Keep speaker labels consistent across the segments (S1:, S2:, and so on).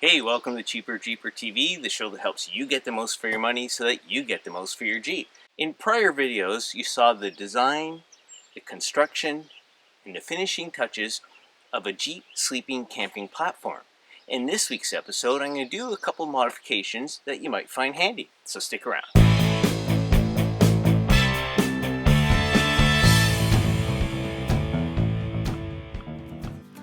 S1: Hey, welcome to CheaperJeeperTV, the show that helps you get the most for your money so that you get the most for your Jeep. In prior videos, you saw the design, the construction, and the finishing touches of a Jeep sleeping camping platform. In this week's episode, I'm going to do a couple modifications that you might find handy, so stick around.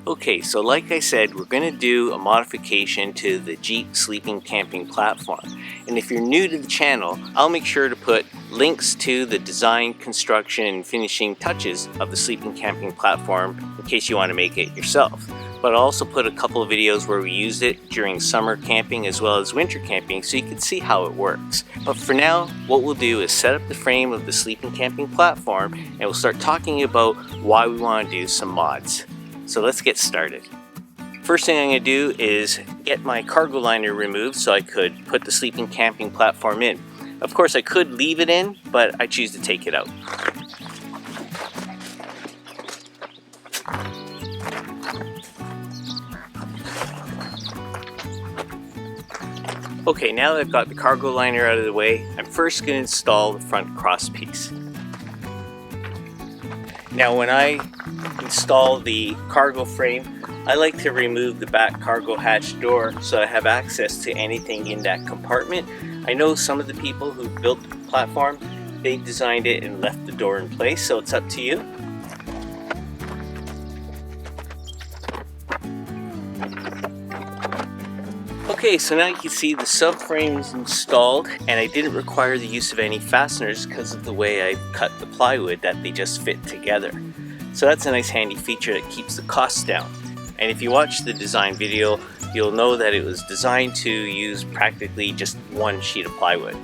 S1: Okay, so like I said, we're going to do a modification to the Jeep sleeping camping platform. And if you're new to the channel, I'll make sure to put links to the design, construction, and finishing touches of the sleeping camping platform in case you want to make it yourself. But I'll also put a couple of videos where we used it during summer camping as well as winter camping so you can see how it works. But for now, what we'll do is set up the frame of the sleeping camping platform and we'll start talking about why we want to do some mods. So let's get started. First thing I'm going to do is get my cargo liner removed so I could put the sleeping camping platform in. Of course I could leave it in, but I choose to take it out. Okay, now that I've got the cargo liner out of the way, I'm first going to install the front cross piece. Now when I install the cargo frame, I like to remove the back cargo hatch door so I have access to anything in that compartment. I know some of the people who built the platform, they designed it and left the door in place, so it's up to you. Okay, so now you can see the subframe is installed and I didn't require the use of any fasteners because of the way I cut the plywood, that they just fit together. So that's a nice handy feature that keeps the costs down. And if you watch the design video, you'll know that it was designed to use practically just one sheet of plywood.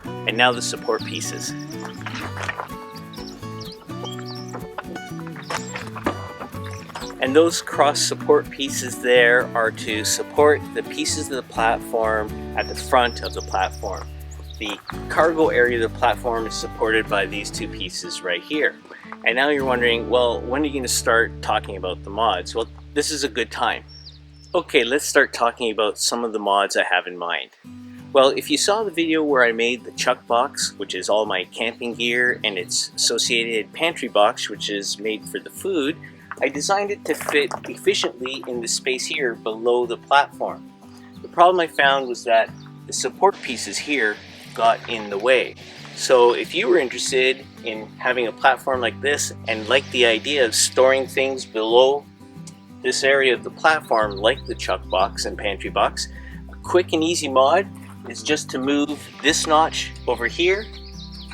S1: And now the support pieces. And those cross support pieces there are to support the pieces of the platform at the front of the platform. The cargo area of the platform is supported by these two pieces right here. And now you're wondering, well, when are you going to start talking about the mods? Well, this is a good time. Okay, let's start talking about some of the mods I have in mind. Well, if you saw the video where I made the chuck box, which is all my camping gear, and its associated pantry box, which is made for the food, I designed it to fit efficiently in the space here below the platform. The problem I found was that the support pieces here got in the way. So if you were interested in having a platform like this and like the idea of storing things below this area of the platform like the chuck box and pantry box, a quick and easy mod is just to move this notch over here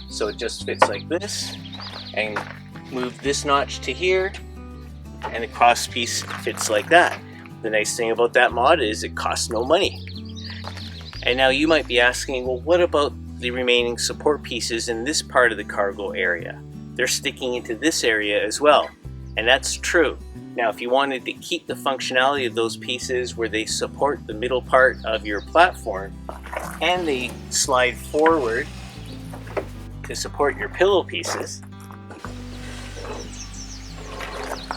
S1: so it just fits like this, and move this notch to here, and the cross piece fits like that. The nice thing about that mod is it costs no money. And now you might be asking, well, what about the remaining support pieces in this part of the cargo area? They're sticking into this area as well. And that's true. Now if you wanted to keep the functionality of those pieces where they support the middle part of your platform and they slide forward to support your pillow pieces,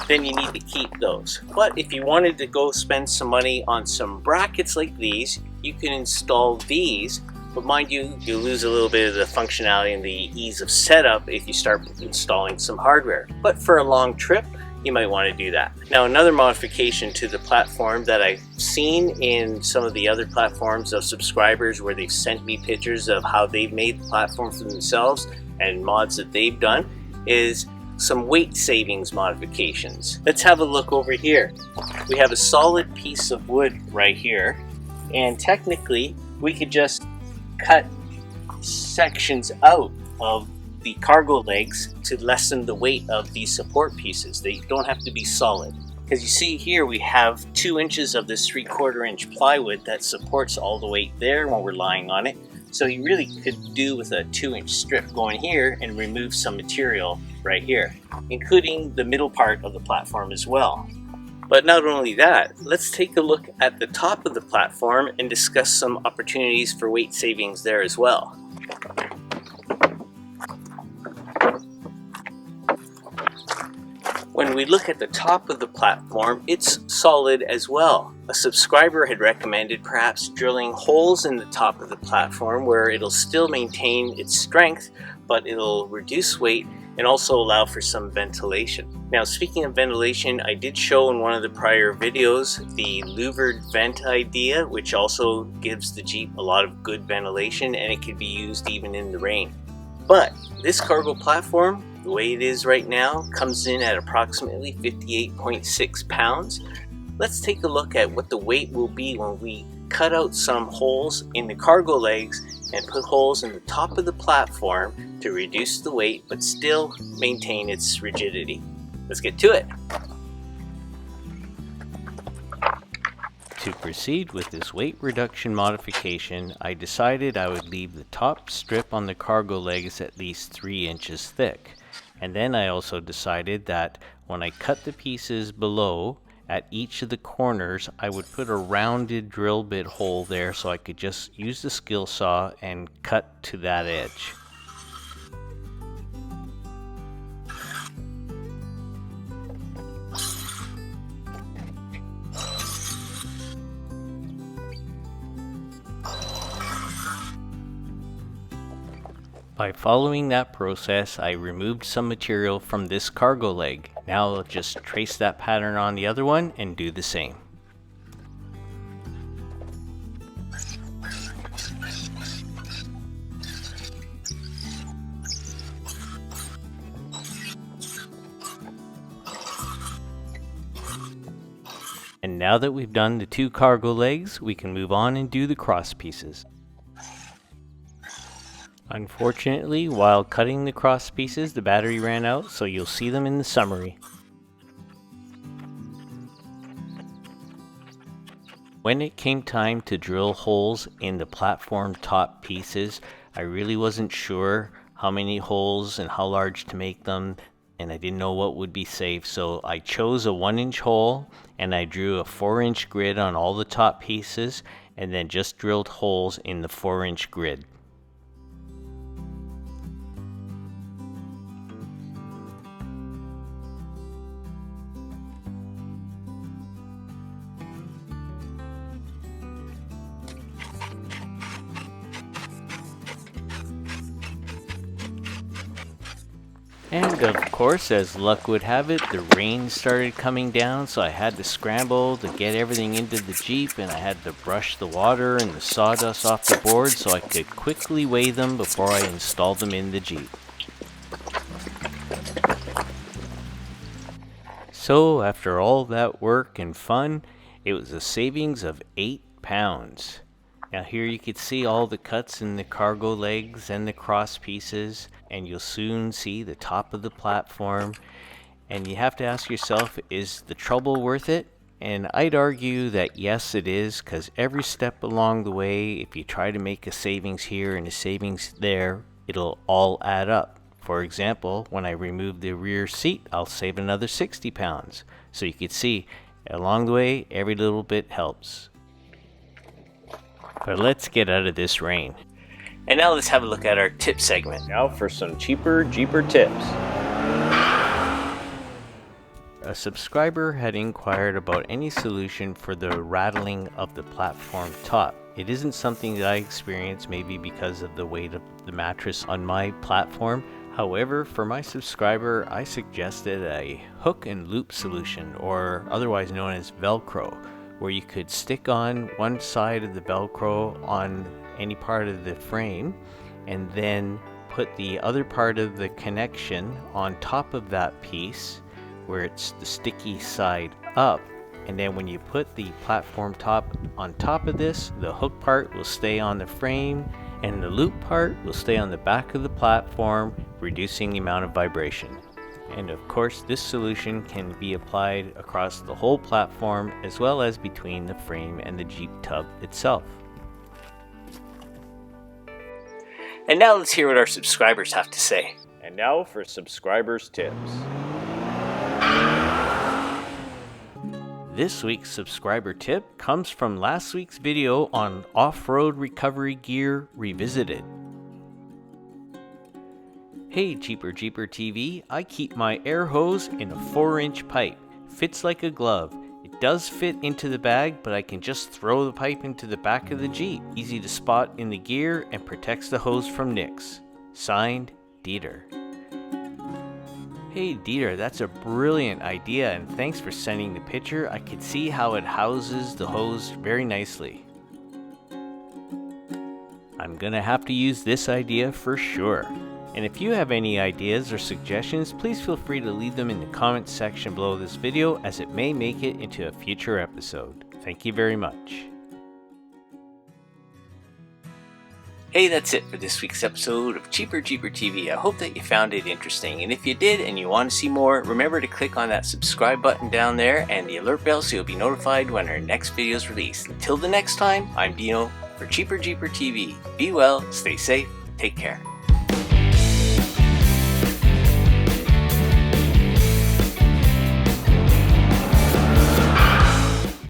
S1: then you need to keep those. But if you wanted to go spend some money on some brackets like these, you can install these. But mind you, you lose a little bit of the functionality and the ease of setup if you start installing some hardware. But for a long trip, you might want to do that. Now another modification to the platform that I've seen in some of the other platforms of subscribers where they've sent me pictures of how they've made the platform for themselves and mods that they've done is some weight savings modifications. Let's have a look over here. We have a solid piece of wood right here, and technically we could just cut sections out of the cargo legs to lessen the weight of these support pieces. They don't have to be solid. Because you see here we have 2 inches of this 3/4 inch plywood that supports all the weight there when we're lying on it. So you really could do with a 2-inch strip going here and remove some material right here, including the middle part of the platform as well. But not only that, let's take a look at the top of the platform and discuss some opportunities for weight savings there as well. When we look at the top of the platform, it's solid as well. A subscriber had recommended perhaps drilling holes in the top of the platform where it'll still maintain its strength, but it'll reduce weight and also allow for some ventilation. Now, speaking of ventilation, I did show in one of the prior videos the louvered vent idea, which also gives the Jeep a lot of good ventilation, and it can be used even in the rain. But this cargo platform, the way it is right now, comes in at approximately 58.6 pounds. Let's take a look at what the weight will be when we cut out some holes in the cargo legs and put holes in the top of the platform to reduce the weight but still maintain its rigidity. Let's get to it. To proceed with this weight reduction modification, I decided I would leave the top strip on the cargo legs at least 3 inches thick. And then I also decided that when I cut the pieces below, at each of the corners, I would put a rounded drill bit hole there so I could just use the skill saw and cut to that edge. By following that process, I removed some material from this cargo leg. Now I'll just trace that pattern on the other one and do the same. And now that we've done the 2 cargo legs, we can move on and do the cross pieces. Unfortunately, while cutting the cross pieces, the battery ran out, so you'll see them in the summary. When it came time to drill holes in the platform top pieces, I really wasn't sure how many holes and how large to make them, and I didn't know what would be safe, so I chose a 1-inch hole and I drew a 4-inch grid on all the top pieces and then just drilled holes in the 4-inch grid. And of course, as luck would have it, the rain started coming down, so I had to scramble to get everything into the Jeep, and I had to brush the water and the sawdust off the board so I could quickly weigh them before I installed them in the Jeep. So after all that work and fun, it was a savings of 8 pounds. Now here you can see all the cuts in the cargo legs and the cross pieces, and you'll soon see the top of the platform, and you have to ask yourself, is the trouble worth it? And I'd argue that yes, it is, because every step along the way, if you try to make a savings here and a savings there, it'll all add up. For example, when I remove the rear seat, I'll save another 60 pounds. So you can see along the way, every little bit helps. But let's get out of this rain. And now let's have a look at our tip segment. Now for some cheaper Jeeper tips. A subscriber had inquired about any solution for the rattling of the platform top. It isn't something that I experience, maybe because of the weight of the mattress on my platform. However, for my subscriber, I suggested a hook and loop solution, or otherwise known as velcro, where you could stick on one side of the velcro on any part of the frame and then put the other part of the connection on top of that piece where it's the sticky side up, and then when you put the platform top on top of this, the hook part will stay on the frame and the loop part will stay on the back of the platform, reducing the amount of vibration. And of course, this solution can be applied across the whole platform as well as between the frame and the Jeep tub itself. And now let's hear what our subscribers have to say. And now for subscribers' tips. This week's subscriber tip comes from last week's video on off-road recovery gear revisited. Hey CheaperJeeperTV, I keep my air hose in a 4-inch pipe. Fits like a glove. It does fit into the bag, but I can just throw the pipe into the back of the Jeep. Easy to spot in the gear and protects the hose from nicks. Signed, Dieter. Hey Dieter, that's a brilliant idea and thanks for sending the picture. I can see how it houses the hose very nicely. I'm gonna have to use this idea for sure. And if you have any ideas or suggestions, please feel free to leave them in the comments section below this video, as it may make it into a future episode. Thank you very much. Hey, that's it for this week's episode of CheaperJeeperTV. I hope that you found it interesting, and if you did and you want to see more, remember to click on that subscribe button down there and the alert bell so you'll be notified when our next video is released. Until the next time, I'm Dino for CheaperJeeperTV. Be well, stay safe, take care.